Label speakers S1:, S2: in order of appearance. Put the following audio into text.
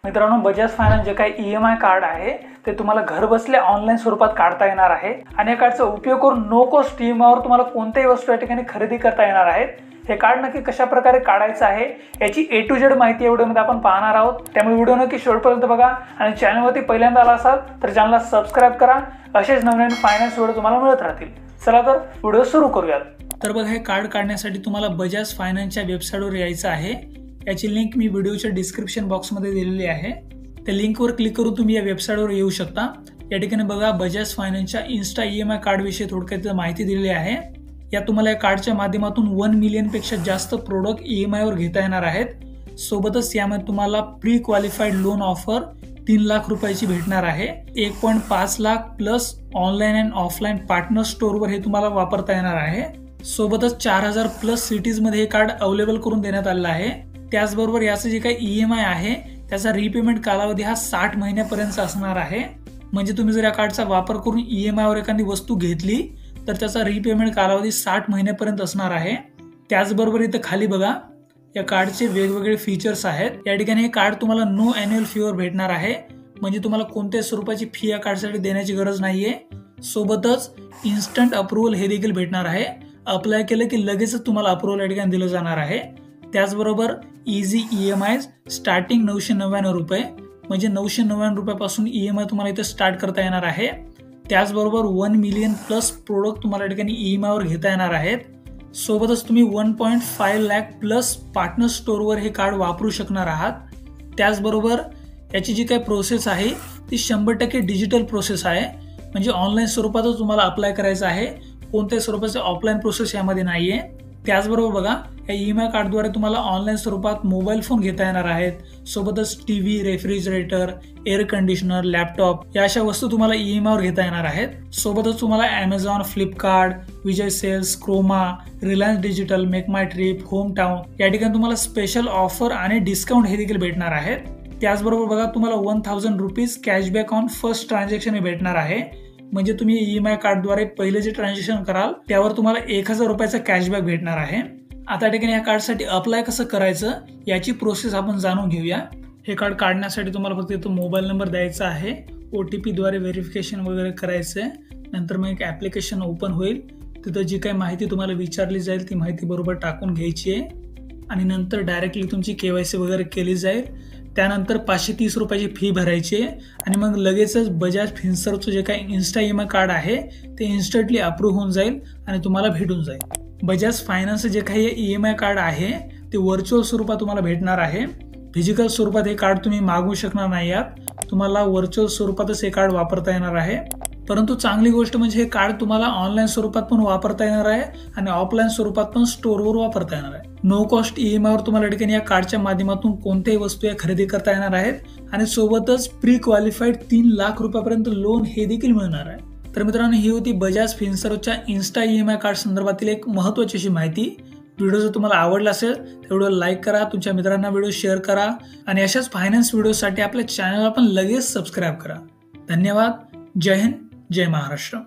S1: मित्रांनो, बजाज फायनान्स जे काही EMI कार्ड आहे ते तुम्हाला घर बसल्या ऑनलाईन स्वरूपात काढता येणार आहे आणि या कार्डचा उपयोग करून नो कॉस्ट EMI तुम्हाला कोणत्याही वस्तू या ठिकाणी खरेदी करता येणार आहे। हे कार्ड नक्की कशा प्रकारे काढायचं आहे याची A to Z माहिती या व्हिडिओमध्ये आपण पाहणार आहोत। त्यामुळे व्हिडिओ नक्की शेवटपर्यंत बघा आणि चॅनलवरती पहिल्यांदा आला असाल तर चॅनलला सबस्क्राइब करा। असेच नवीन फायनान्स व्हिडिओ तुम्हाला मिळत राहतील। चला तर व्हिडिओ सुरू करूयात। तर बघा, हे कार्ड काढण्यासाठी तुम्हाला बजाज फायनान्सच्या वेबसाईटवर यायचं आहे। याची लिंक मी व्हिडिओच्या डिस्क्रिप्शन बॉक्समध्ये दिलेली आहे। त्या लिंकवर क्लिक करून तुम्ही या वेबसाईटवर येऊ शकता। या ठिकाणी बघा, बजाज फायनान्सच्या इन्स्टा EMI कार्ड विषयी थोडक्यात माहिती दिलेली आहे। या तुम्हाला या कार्डच्या माध्यमातून 1 मिलियन पेक्षा जास्त प्रोडक्ट EMI वर घेता येणार आहेत। सोबतच यामध्ये तुम्हाला pre qualified loan offer 3 lakh रुपयाची भेटणार आहे। 1.5 lakh plus online and offline partner स्टोअरवर हे तुम्हाला वापरता येणार आहे। सोबतच 4000 प्लस सिटीज मध्ये हे कार्ड अवेलेबल करून देण्यात आलेलं आहे। त्याचबरोबर याचं जे काही EMI आहे त्याचा रिपेमेंट कालावधी हा 60 महिन्यापर्यंत असणार आहे। म्हणजे तुम्ही जर या कार्डचा वापर करून EMI वर एखादी वस्तू घेतली तर त्याचा रिपेमेंट कालावधी 60 महिन्यापर्यंत असणार आहे। त्याचबरोबर इथे खाली बघा, या कार्डचे वेगवेगळे फीचर्स आहेत। या ठिकाणी हे कार्ड तुम्हाला नो ॲन्युअल फी वर भेटणार आहे। म्हणजे तुम्हाला कोणत्याही स्वरूपाची फी या कार्डसाठी देण्याची गरज नाहीये। सोबतच इन्स्टंट अप्रूव्हल हे देखील भेटणार आहे। अप्लाय केलं की लगेचच तुम्हाला अप्रूव्हल या ठिकाणी दिलं जाणार आहे। त्याचबरोबर इझी EMI स्टार्टिंग 999 रुपये, म्हणजे 999 रुपयापासून EMI तुम्हाला इथे स्टार्ट करता येणार आहे। त्याचबरोबर 1 मिलियन प्लस प्रोडक्ट तुम्हाला या ठिकाणी EMI वर घेता येणार आहेत। सोबतच तुम्ही 1.5 लाख प्लस पार्टनर स्टोअरवर हे कार्ड वापरू शकणार आहात। त्याचबरोबर याची जी काही प्रोसेस आहे ती 100% डिजिटल प्रोसेस आहे। म्हणजे ऑनलाईन स्वरूपातच तुम्हाला अप्लाय करायचं आहे, कोणत्याही स्वरूपाची ऑफलाईन प्रोसेस यामध्ये नाहीये। त्याचबरोबर बघा, या EMI कार्डद्वारे तुम्हाला ऑनलाईन स्वरूपात मोबाईल फोन घेता येणार आहेत। सोबतच TV, refrigerator, air conditioner, laptop या अशा वस्तू तुम्हाला EMI वर घेता येणार आहेत। सोबतच तुम्हाला Amazon, Flipkart, Vijay sales, Croma, Reliance digital, make my trip, home town या ठिकाणी तुम्हाला स्पेशल ऑफर आणि डिस्काउंट हे देखील भेटणार आहेत। त्याचबरोबर बघा, तुम्हाला 1000 rupees cashback on first transaction हे भेटणार आहे। म्हणजे तुम्ही EMI कार्डद्वारे पहिले जे ट्रान्झॅक्शन कराल त्यावर तुम्हाला 1000 रुपयाचा कॅशबॅक भेटणार आहे। आता या ठिकाणी या कार्डसाठी अप्लाय कसं करायचं याची प्रोसेस आपण जाणून घेऊया। हे कार्ड काढण्यासाठी तुम्हाला फक्त इथं मोबाईल नंबर द्यायचा आहे, OTP द्वारे व्हेरिफिकेशन वगैरे करायचं आहे। नंतर मग एक ॲप्लिकेशन ओपन होईल, तिथं जी काही माहिती तुम्हाला विचारली जाईल ती माहिती बरोबर टाकून घ्यायची आहे आणि नंतर डायरेक्टली तुमची KYC वगैरे केली जाईल। त्यानंतर 530 रुपयाची फी भरायची आहे आणि मग लगेचच बजाज फिन्सर्वचं जे काही इन्स्टा EMI कार्ड आहे ते इन्स्टंटली अप्रूव्ह होऊन जाईल आणि तुम्हाला भेटून जाईल। बजाज फायनान्स जे काही EMI कार्ड आहे ते व्हर्च्युअल स्वरूपात तुम्हाला भेटणार आहे। फिजिकल स्वरूपात हे कार्ड तुम्ही मागवू शकणार नाही आहात, तुम्हाला व्हर्च्युअल स्वरूपातच हे कार्ड वापरता येणार आहे। परंतु चांगली गोष्ट म्हणजे हे कार्ड तुम्हाला ऑनलाईन स्वरूपात पण वापरता येणार आहे आणि ऑफलाईन स्वरूपात पण स्टोअरवर वापरता येणार आहे। नो कॉस्ट EMI वर तुम्हाला या ठिकाणी या कार्डच्या माध्यमातून कोणत्याही वस्तू या खरेदी करता येणार आहेत आणि सोबतच प्री क्वालिफाईड 3 लाख रुपयापर्यंत लोन हे देखील मिळणार आहे। तर मित्रांनो, ही होती बजाज फिन्सर्वच्या इन्स्टा EMI कार्ड संदर्भातील एक महत्त्वाची अशी माहिती। व्हिडिओ जर तुम्हाला आवडला असेल तर व्हिडिओ लाईक करा, तुमच्या मित्रांना व्हिडिओ शेअर करा आणि अशाच फायनान्स व्हिडिओसाठी आपल्या चॅनलला पण लगेच सबस्क्राईब करा। धन्यवाद। जय हिंद, जय महाराष्ट्र।